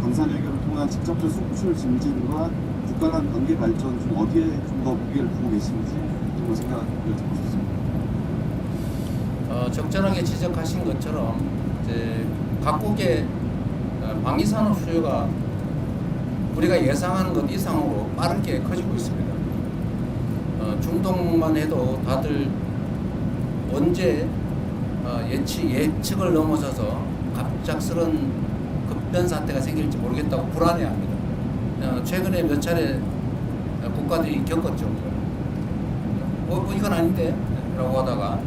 강사외교를 통한 직접적 수출 증진과 국가 간 관계 발전 중 어디에 좀 더 무게를 두고 계신지 좀 생각을 여쭤보고 싶습니다. 적절하게 지적하신 것처럼 이제 각국의 방위산업 수요가 우리가 예상하는 것 이상으로 빠르게 커지고 있습니다. 중동만 해도 다들 언제 예측을 넘어서서 갑작스런 급변 사태가 생길지 모르겠다고 불안해합니다. 최근에 몇 차례 국가들이 겪었죠. 이건 아닌데 라고 하다가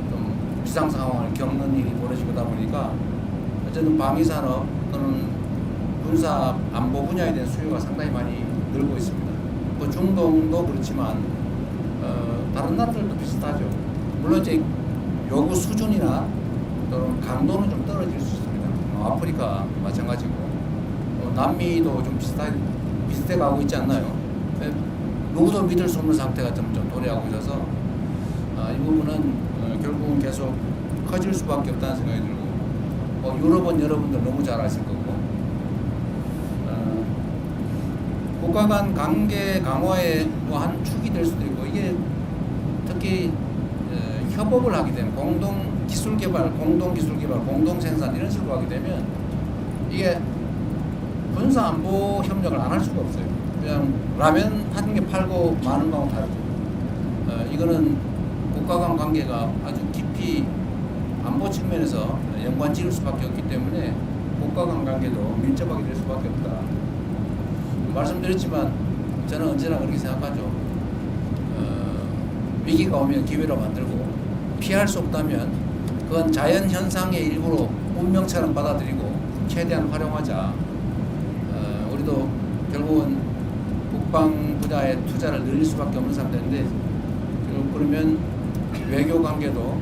좀 비상 상황을 겪는 일이 벌어지다 보니까 어쨌든 방위산업 또는 군사 안보 분야에 대한 수요가 상당히 많이 늘고 있습니다. 뭐 중동도 그렇지만 다른 나라들도 비슷하죠. 물론 이제 요구 수준이나 또는 강도는 좀 떨어질 수 있습니다. 아프리카 마찬가지고 남미도 좀 비슷해 가고 있지 않나요? 누구도 믿을 수 없는 상태가 점점 도래하고 있어서 이 부분은 결국은 계속 커질 수밖에 없다는 생각이 들고 유럽은 여러분들 너무 잘 아실 거고 국가 간 관계 강화의 뭐 한 축이 될 수도 있고 이게 특히 협업을 하게 되면 공동 기술 개발, 공동 생산 이런 식으로 하게 되면 이게 군사 안보 협력을 안 할 수가 없어요. 그냥 라면 한 개 팔고 마는 거하고 다르죠. 이거는 국가 간 관계가 아주 깊이 안보 측면에서 연관 지을 수밖에 없기 때문에 국가 간 관계도 밀접하게 될 수밖에 없다. 말씀드렸지만 저는 언제나 그렇게 생각하죠. 위기가 오면 기회로 만들고 피할 수 없다면 그건 자연 현상의 일부로 운명처럼 받아들이고 최대한 활용하자. 우리도 결국은 국방 분야에 투자를 늘릴 수밖에 없는 상태인데 그러면 외교 관계도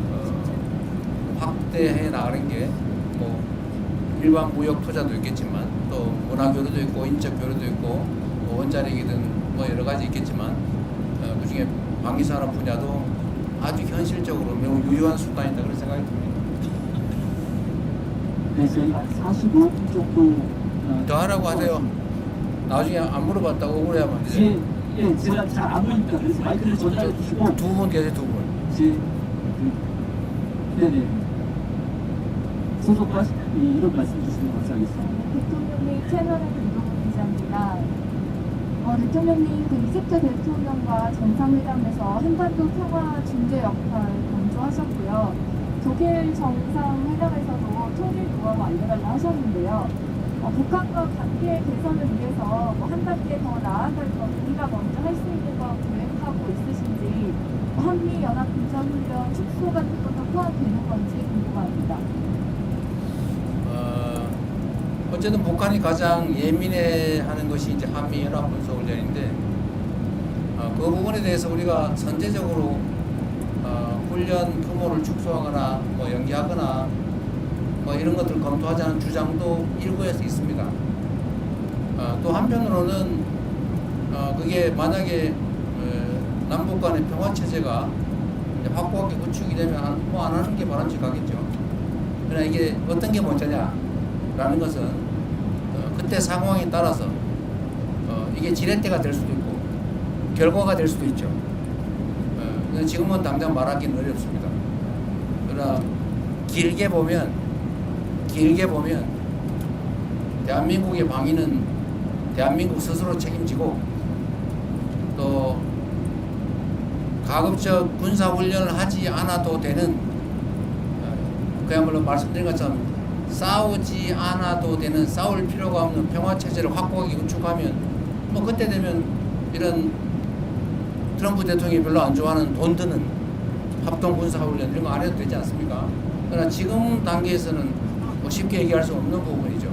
확대해 나가는 게 뭐 일반 무역 투자도 있겠지만 또 문화 교류도 있고 인적 교류도 있고 뭐 원자력이든 뭐 여러 가지 있겠지만 그중에 방위산업 분야도 아주 현실적으로 매우 유효한 수단이다 그런 생각이 듭니다. 네, 저희가 45분 정도 더 하라고 하세요. 나중에 안 물어봤다고 억울해하면 안 되죠. 예, 제가 잘 안 보니까 그래서 마이크를 전달해 주시고 두 분 계세요, 두 분. 네네. 소속과 이런 말씀 주시면 감사하겠습니다. 대통령님 채널의 김동훈 기자입니다. 대통령님 그 이집트 대통령과 정상회담에서 한반도 평화 중재 역할 강조하셨고요. 독일 정상회담에서도 통일 노하우 알려달라 하셨는데요. 북한과 관계 개선을 위해서 한 단계 더 나아갈 것, 우리가 먼저 할 수 있는 거 계획하고 있으신지, 한미 연합 군사훈련 축소 같은 것도 포함되는 건지 궁금합니다. 어쨌든 북한이 가장 예민해하는 것이 이제 한미 연합 군사 훈련인데 그 부분에 대해서 우리가 선제적으로 훈련 규모를 축소하거나 뭐 연기하거나 뭐 이런 것들을 검토하자는 주장도 일부에서 있습니다. 또 한편으로는 그게 만약에 남북 간의 평화 체제가 확고하게 구축이 되면 뭐 안 하는 게 바람직하겠죠. 그러나 이게 어떤 게 먼저냐라는 것은 그때 상황에 따라서 이게 지렛대가 될 수도 있고 결과가 될 수도 있죠. 지금은 당장 말하기는 어렵습니다. 그러나 길게 보면 대한민국의 방위는 대한민국 스스로 책임지고 또 가급적 군사훈련을 하지 않아도 되는 그야말로 말씀드린 것처럼 싸우지 않아도 되는 싸울 필요가 없는 평화체제를 확고하게 구축하면 뭐 그때 되면 이런 트럼프 대통령이 별로 안 좋아하는 돈 드는 합동군사훈련 이런 거 안 해도 되지 않습니까? 그러나 지금 단계에서는 뭐 쉽게 얘기할 수 없는 부분이죠.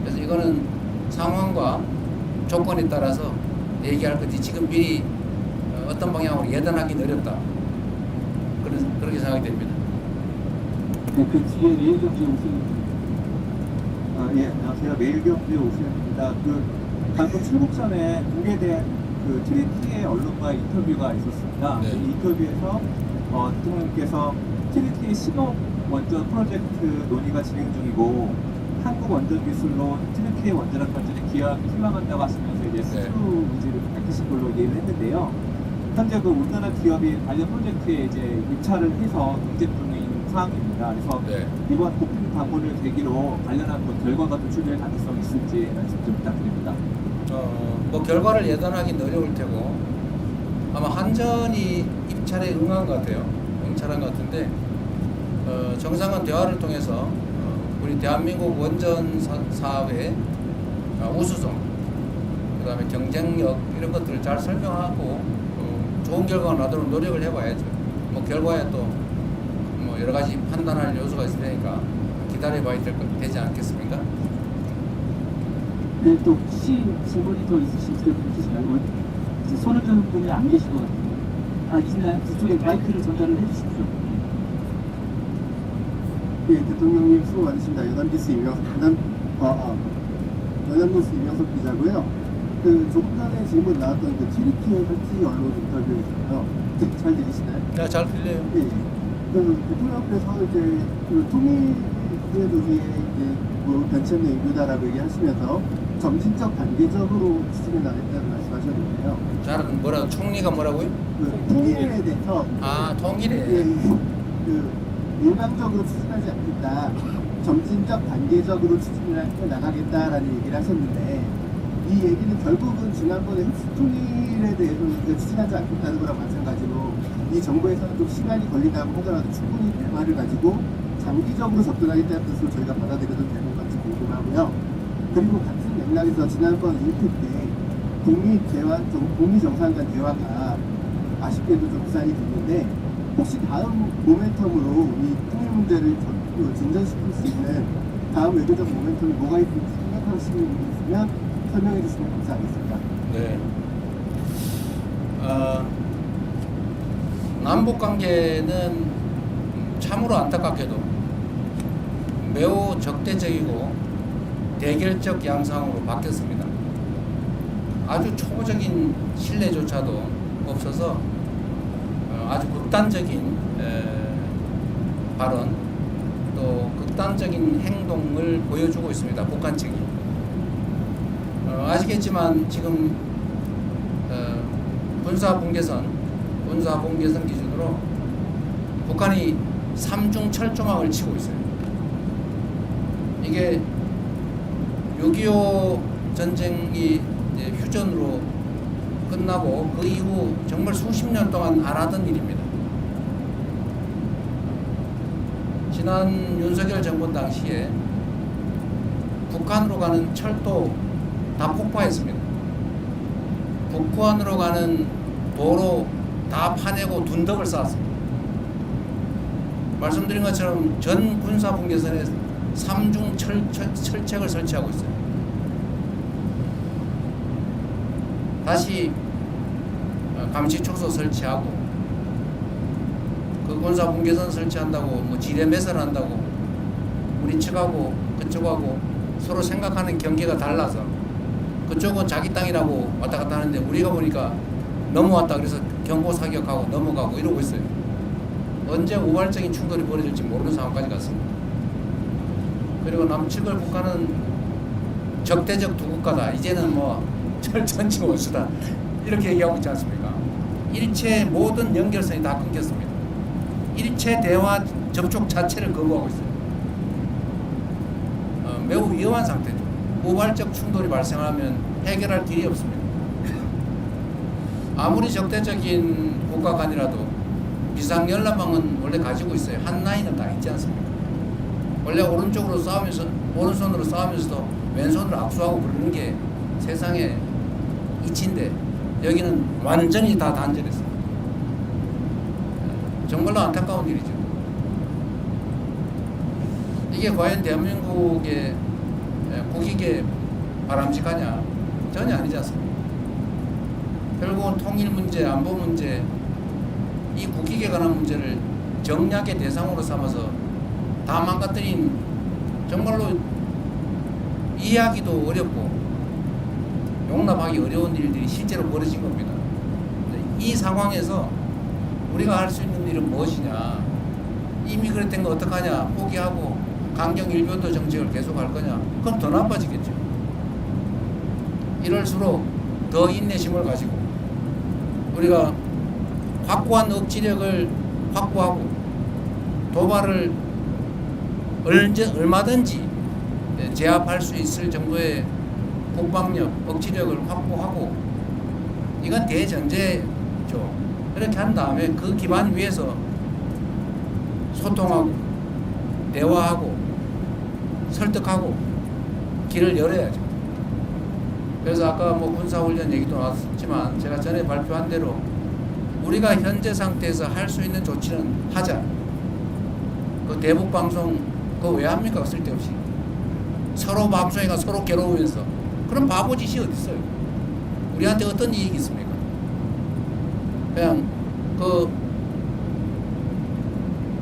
그래서 이거는 상황과 조건에 따라서 얘기할 거지 지금 미리 어떤 방향으로 예단하기는 어렵다. 그렇게 생각이 됩니다. 네, 그 뒤에 내일경제 오세요. 예, 안녕하세요. 매일경제 오수현입니다. 방금 출국 전에 공개된 트리티의 언론과의 인터뷰가 있었습니다. 네. 이 인터뷰에서 대통령께서 트리티 10억 원전 프로젝트 논의가 진행 중이고 한국 원전 기술로 트리티의 원자력 발전에 기여하기 희망한다고 하시면서 이제 수주 의지를 밝히신 걸로 이해를 했는데요. 현재 우리나라 기업이 관련 프로젝트에 이제 입찰을 해서 경쟁 중에 있는 상황입니다. 그래서 이번 국빈 방문을 계기로 관련한 결과가 도출될 가능성이 있을지 말씀 좀 부탁드립니다. 뭐 결과를 예단하기는 어려울 테고 아마 한전이 입찰에 응한 것 같아요. 응찰한 것 같은데 정상은 대화를 통해서 우리 대한민국 원전 사업의 우수성, 그 다음에 경쟁력 이런 것들을 잘 설명하고 좋은 결과가 나도록 노력을 해봐야죠. 뭐 결과에 또 뭐 여러 가지 판단할 요소가 있으니까 기다려봐야 되지 않겠습니까? 네, 또 혹시 질문이 더 있으실까요? 손을 드는 분이 안 계신 것 같아요. 있나요? 그쪽에 마이크를 전달을 해주십시오. 네, 대통령님 수고 많으십니다. 연합뉴스 이명석 기자고요. 조금 전에 질문 나왔던 튀르키예 설치 언론 인터뷰에서요. 잘 들리시나요? 네, 잘 들려요. 네. 대통령께서 이제 통일의 노조의 변칙 내유다라고 얘기하시면서 점진적 단계적으로 추진해 나가겠다는 말씀하셨는데요. 잘은 뭐라고 총리가 뭐라고요? 통일에 대해서 통일에 일방적으로 추진하지 않겠다. 점진적 단계적으로 추진해 나가겠다라는 얘기를 하셨는데 이 얘기는 결국은 지난번에 통일에 대해서 추진하지 않겠다는 거랑 마찬가지로 이 정부에서는 좀 시간이 걸린다고 하더라도 충분히 대화를 가지고 장기적으로 접근하겠다는 뜻으로 저희가 받아들여도 되는 건지 궁금하고요. 그리고 같은 맥락에서 지난번 인프 때 북미 정상 간 대화가 아쉽게도 좀 무산이 됐는데 혹시 다음 모멘텀으로 이 통일 문제를 진전시킬 수 있는 다음 외교적 모멘텀이 뭐가 있을지 생각하시는 분이 있으면 설명해 주시면 감사하겠습니다. 네. 남북 관계는 참으로 안타깝게도 매우 적대적이고 대결적 양상으로 바뀌었습니다. 아주 초보적인 신뢰조차도 없어서 아주 극단적인 발언 또 극단적인 행동을 보여주고 있습니다. 북한 측이. 아시겠지만 지금 군사분계선 기준으로 북한이 3중 철조망을 치고 있어요. 이게 6.25 전쟁이 이제 휴전으로 끝나고 그 이후 정말 수십 년 동안 안 하던 일입니다. 지난 윤석열 정권 당시에 북한으로 가는 철도 다 폭파했습니다. 북한으로 가는 도로 다 파내고 둔덕을 쌓았습니다. 말씀드린 것처럼 전 군사분계선에 3중 철책을 설치하고 있어요. 다시 감시초소 설치하고 그 군사분계선 설치한다고 뭐 지뢰 매설한다고 우리 측하고 그쪽하고 서로 생각하는 경계가 달라서 그쪽은 자기 땅이라고 왔다 갔다 하는데 우리가 보니까 넘어왔다 그래서 경보 사격하고 넘어가고 이러고 있어요. 언제 우발적인 충돌이 벌어질지 모르는 상황까지 갔습니다. 그리고 남측을 북한은 적대적 두 국가다. 이제는 뭐 전치 원수다. 이렇게 얘기하고 있지 않습니까? 일체 모든 연결선이 다 끊겼습니다. 일체 대화 접촉 자체를 거부하고 있어요. 매우 위험한 상태죠. 우발적 충돌이 발생하면 해결할 길이 없습니다. 아무리 적대적인 국가 간이라도 비상연락망은 원래 가지고 있어요. 한 라인은 다 있지 않습니까? 원래 오른손으로 싸우면서도 왼손으로 악수하고 그러는 게 세상의 이치인데 여기는 완전히 다 단절했어요. 정말로 안타까운 일이죠. 이게 과연 대한민국의 국익에 바람직하냐? 전혀 아니지 않습니까? 결국은 통일 문제, 안보 문제, 이 국익에 관한 문제를 정략의 대상으로 삼아서 다 망가뜨린 정말로 이해하기도 어렵고 용납하기 어려운 일들이 실제로 벌어진 겁니다. 이 상황에서 우리가 할 수 있는 일은 무엇이냐? 이미 그랬던 거 어떡하냐? 포기하고 강경일변도 정책을 계속할 거냐? 그럼 더 나빠지겠죠. 이럴수록 더 인내심을 가지고 우리가 확고한 억지력을 확보하고 도발을 얼마든지 제압할 수 있을 정도의 국방력, 억지력을 확보하고 이건 대전제죠. 그렇게 한 다음에 그 기반 위에서 소통하고 대화하고 설득하고 길을 열어야죠. 그래서 아까 뭐 군사훈련 얘기도 나왔지만 제가 전에 발표한 대로 우리가 현재 상태에서 할 수 있는 조치는 하자. 그 대북 방송 그거 왜 합니까? 쓸데없이. 서로 방송회가 서로 괴로우면서. 그런 바보 짓이 어디 있어요? 우리한테 어떤 이익이 있습니까? 그냥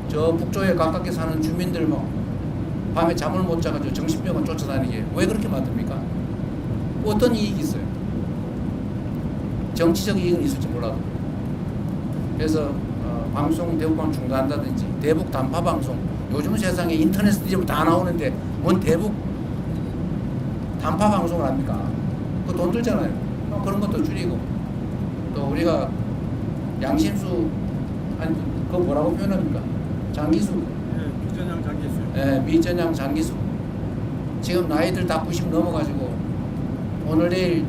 저 북쪽에 가깝게 사는 주민들 뭐 밤에 잠을 못 자가지고 정신병원 쫓아다니게 왜 그렇게 만듭니까? 어떤 이익이 있어요? 정치적 이익은 있을지 몰라도. 그래서 방송 대북방 중단한다든지 대북 단파 방송, 요즘 세상에 인터넷 스튜디오 다 나오는데 뭔 대북 단파 방송을 합니까? 그 돈 들잖아요. 그런 것도 줄이고, 또 우리가 양심수, 아니 그거 뭐라고 표현합니까? 장기수. 미전향 장기수. 네, 미전향 장기수. 지금 나이들 다 90 넘어가지고 오늘 내일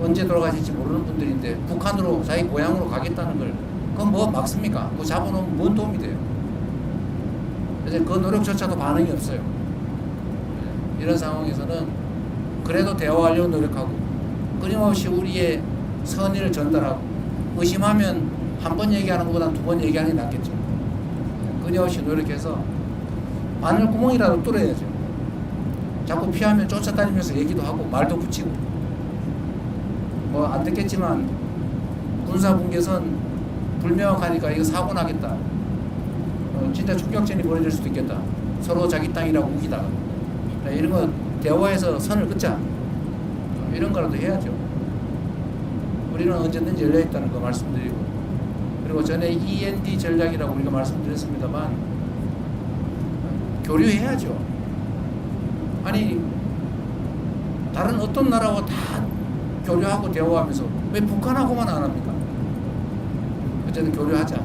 언제 돌아가실지 모르는 분들인데 북한으로 자기 고향으로 가겠다는 걸 그건 뭐 막습니까? 그거 잡아놓으면 뭔 도움이 돼요? 그래서 그 노력조차도 반응이 없어요. 이런 상황에서는 그래도 대화하려고 노력하고 끊임없이 우리의 선의를 전달하고 의심하면 한 번 얘기하는 것보다 두 번 얘기하는 게 낫겠죠. 끊임없이 노력해서 바늘구멍이라도 뚫어야죠. 자꾸 피하면 쫓아다니면서 얘기도 하고 말도 붙이고 뭐 안 듣겠지만 군사분계선 불명확하니까 이거 사고 나겠다. 진짜 총격전이 벌어질 수도 있겠다. 서로 자기 땅이라고 우기다가 이런 거 대화해서 선을 긋자. 이런 거라도 해야죠. 우리는 언제든지 열려있다는 거 말씀드리고, 그리고 전에 END 전략이라고 우리가 말씀드렸습니다만 교류해야죠. 아니 다른 어떤 나라와 다 교류하고 대화하면서 왜 북한하고만 안 합니까? 어쨌든 교류하자.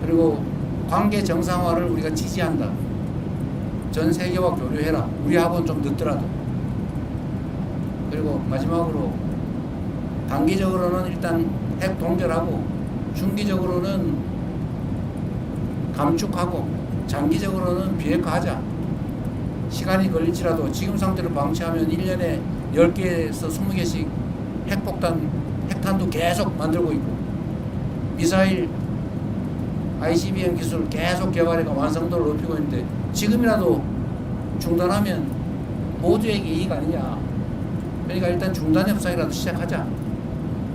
그리고 관계 정상화를 우리가 지지한다. 전 세계와 교류해라. 우리하고는 좀 늦더라도. 그리고 마지막으로 단기적으로는 일단 핵 동결하고 중기적으로는 감축하고 장기적으로는 비핵화하자. 시간이 걸릴지라도 지금 상태로 방치하면 1년에 10개에서 20개씩 핵폭탄, 핵탄두 계속 만들고 있고 미사일 ICBM 기술 계속 개발해가 완성도를 높이고 있는데 지금이라도 중단하면 모두에게 이익 아니냐. 그러니까 일단 중단 협상이라도 시작하자.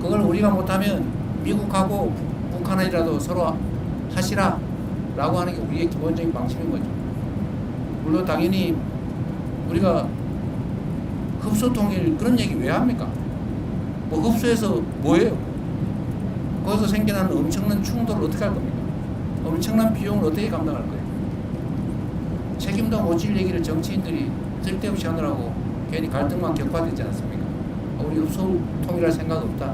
그걸 우리가 못하면 미국하고 북한이라도 서로 하시라 라고 하는 게 우리의 기본적인 방침인 거죠. 물론 당연히 우리가 흡수통일 그런 얘기 왜 합니까? 뭐 흡수해서 뭐예요? 거기서 생겨나는 엄청난 충돌을 어떻게 할 겁니까? 엄청난 비용을 어떻게 감당할 거예요? 책임도 못 질 얘기를 정치인들이 쓸데없이 하느라고 괜히 갈등만 격화되지 않습니까? 우리 흡수 통일할 생각 없다.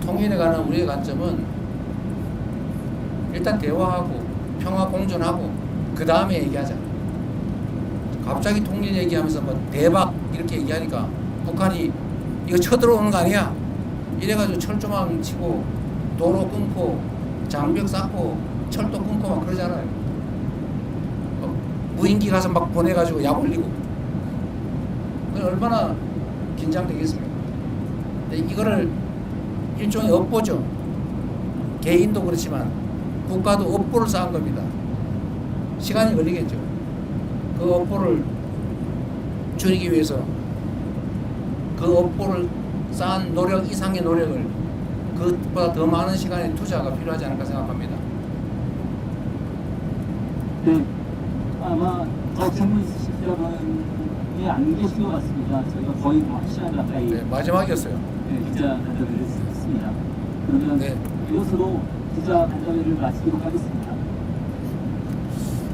통일에 관한 우리의 관점은 일단 대화하고 평화 공존하고 그 다음에 얘기하자. 갑자기 통일 얘기하면서 뭐 대박 이렇게 얘기하니까 북한이 이거 쳐들어오는 거 아니야? 이래가지고 철조망 치고 도로 끊고 장벽 쌓고 철도 끊고 막 그러잖아요. 무인기 가서 막 보내가지고 약 올리고. 얼마나 긴장되겠습니까? 근데 이거를 일종의 업보죠. 개인도 그렇지만 국가도 업보를 쌓은 겁니다. 시간이 걸리겠죠. 그 업보를 줄이기 위해서 그 업보를 쌓은 노력 이상의 노력을 그것보다 더 많은 시간의 투자가 필요하지 않을까 생각합니다. 네, 아마 더 질문 있으신 분이 안 계신 것 같습니다. 저희가 거의 뭐 1시간 가까이 네, 마지막이었어요. 네, 기자 간담회를 했습니다. 그러면 네. 이것으로 기자 간담회를 마치도록 하겠습니다.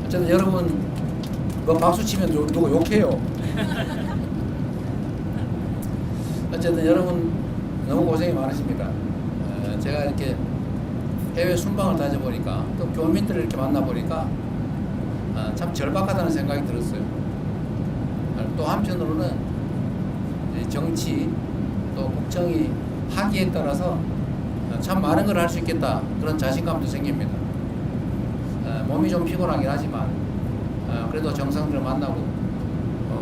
어쨌든 여러분 뭐 박수 치면 누구 욕해요. 어쨌든 여러분 너무 고생이 많으십니다. 제가 이렇게 해외 순방을 다녀보니까 또 교민들을 이렇게 만나보니까 참 절박하다는 생각이 들었어요. 또 한편으로는 정치 또 국정이 하기에 따라서 참 많은 걸 할 수 있겠다 그런 자신감도 생깁니다. 몸이 좀 피곤하긴 하지만 그래도 정상들을 만나고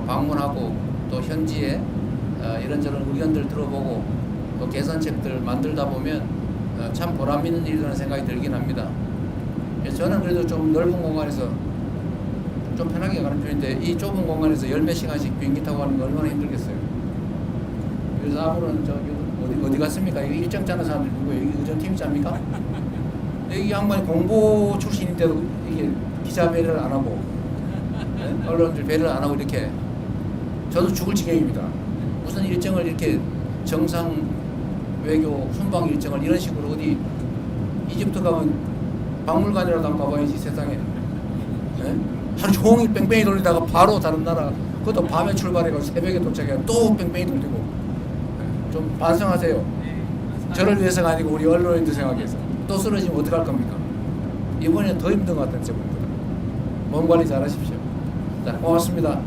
방문하고 또 현지에 이런저런 의견들 들어보고 또 개선책들 만들다 보면 참 보람 있는 일이라는 생각이 들긴 합니다. 그래서 저는 그래도 좀 넓은 공간에서 좀 편하게 가는 편인데 이 좁은 공간에서 열 몇 시간씩 비행기 타고 가는 거 얼마나 힘들겠어요. 그래서 앞으로는 어디 갔습니까? 여기 일정 짜는 사람들 누구예요? 여기 의전팀이 짭니까? 이 양반이 공보 출신인데도 이게 기자 배려를 안 하고 언론들 배려를 안 하고 이렇게 저도 죽을 지경입니다. 무슨 일정을 이렇게 정상 외교 순방 일정을 이런 식으로 어디 이집트 가면 박물관이라도 한번 가봐야지 세상에. 네? 하루 종일 뺑뺑이 돌리다가 바로 다른 나라 그것도 밤에 출발해가지고 새벽에 도착해서 또 뺑뺑이 돌리고. 네? 좀 반성하세요. 저를 위해서가 아니고 우리 언론인들 생각해서. 또 쓰러지면 어떡할 겁니까? 이번에는 더 힘든 것 같은 제목입니다. 몸 관리 잘 하십시오. 자, 고맙습니다.